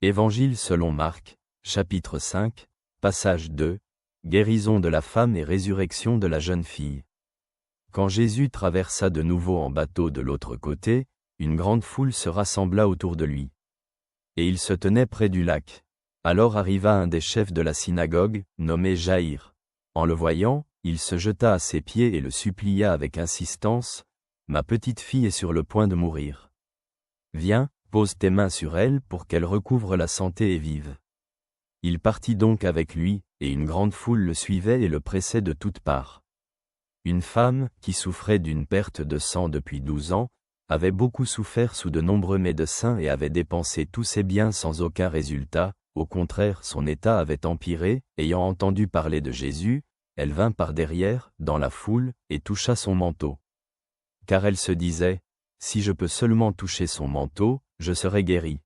Évangile selon Marc, chapitre 5, passage 2, guérison de la femme et résurrection de la jeune fille. Quand Jésus traversa de nouveau en bateau de l'autre côté, une grande foule se rassembla autour de lui. Et il se tenait près du lac. Alors arriva un des chefs de la synagogue, nommé Jaïr. En le voyant, il se jeta à ses pieds et le supplia avec insistance, « Ma petite fille est sur le point de mourir. Viens, pose tes mains sur elle pour qu'elle recouvre la santé et vive. » Il partit donc avec lui, et une grande foule le suivait et le pressait de toutes parts. Une femme, qui souffrait d'une perte de sang depuis 12 ans, avait beaucoup souffert sous de nombreux médecins et avait dépensé tous ses biens sans aucun résultat. Au contraire, son état avait empiré. Ayant entendu parler de Jésus, elle vint par derrière, dans la foule, et toucha son manteau. Car elle se disait, « Si je peux seulement toucher son manteau, je serai guérie. »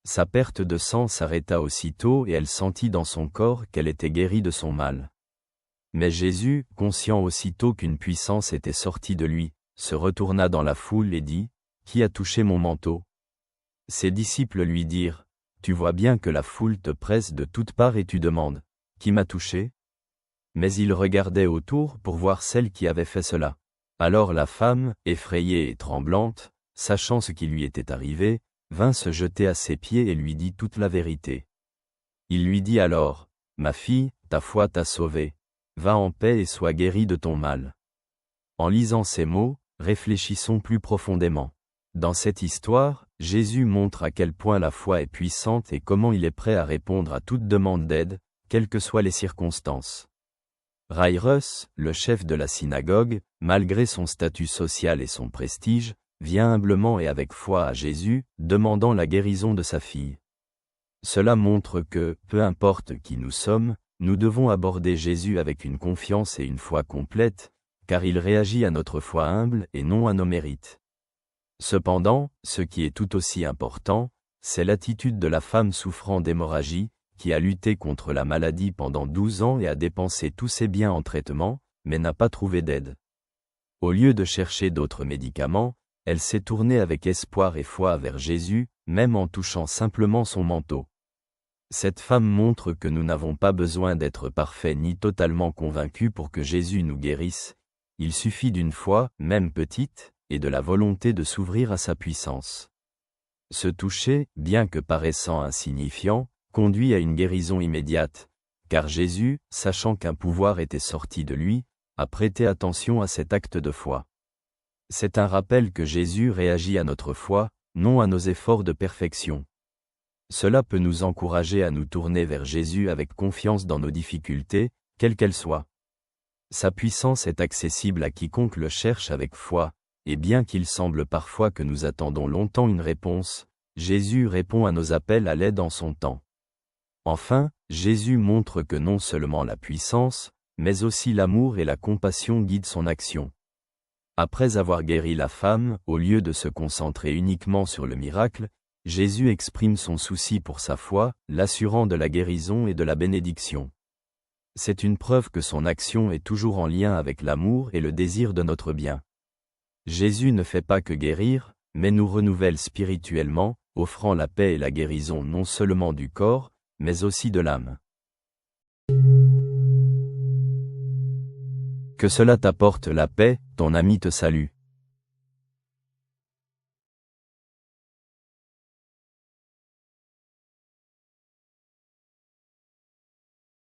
Sa perte de sang s'arrêta aussitôt et elle sentit dans son corps qu'elle était guérie de son mal. Mais Jésus, conscient aussitôt qu'une puissance était sortie de lui, se retourna dans la foule et dit, « Qui a touché mon manteau ?» Ses disciples lui dirent, « Tu vois bien que la foule te presse de toutes parts et tu demandes, « Qui m'a touché ?» Mais il regardait autour pour voir celle qui avait fait cela. Alors la femme, effrayée et tremblante, sachant ce qui lui était arrivé, vint se jeter à ses pieds et lui dit toute la vérité. Il lui dit alors, « Ma fille, ta foi t'a sauvée. Va en paix et sois guérie de ton mal. » En lisant ces mots, réfléchissons plus profondément. Dans cette histoire, Jésus montre à quel point la foi est puissante et comment il est prêt à répondre à toute demande d'aide, quelles que soient les circonstances. Jaïrus, le chef de la synagogue, malgré son statut social et son prestige, vient humblement et avec foi à Jésus, demandant la guérison de sa fille. Cela montre que, peu importe qui nous sommes, nous devons aborder Jésus avec une confiance et une foi complète, car il réagit à notre foi humble et non à nos mérites. Cependant, ce qui est tout aussi important, c'est l'attitude de la femme souffrant d'hémorragie, qui a lutté contre la maladie pendant 12 ans et a dépensé tous ses biens en traitement, mais n'a pas trouvé d'aide. Au lieu de chercher d'autres médicaments, elle s'est tournée avec espoir et foi vers Jésus, même en touchant simplement son manteau. Cette femme montre que nous n'avons pas besoin d'être parfaits ni totalement convaincus pour que Jésus nous guérisse. Il suffit d'une foi, même petite, et de la volonté de s'ouvrir à sa puissance. Ce toucher, bien que paraissant insignifiant, conduit à une guérison immédiate, car Jésus, sachant qu'un pouvoir était sorti de lui, a prêté attention à cet acte de foi. C'est un rappel que Jésus réagit à notre foi, non à nos efforts de perfection. Cela peut nous encourager à nous tourner vers Jésus avec confiance dans nos difficultés, quelles qu'elles soient. Sa puissance est accessible à quiconque le cherche avec foi, et bien qu'il semble parfois que nous attendons longtemps une réponse, Jésus répond à nos appels à l'aide en son temps. Enfin, Jésus montre que non seulement la puissance, mais aussi l'amour et la compassion guident son action. Après avoir guéri la femme, au lieu de se concentrer uniquement sur le miracle, Jésus exprime son souci pour sa foi, l'assurant de la guérison et de la bénédiction. C'est une preuve que son action est toujours en lien avec l'amour et le désir de notre bien. Jésus ne fait pas que guérir, mais nous renouvelle spirituellement, offrant la paix et la guérison non seulement du corps, mais aussi de l'âme. Que cela t'apporte la paix, ton ami te salue.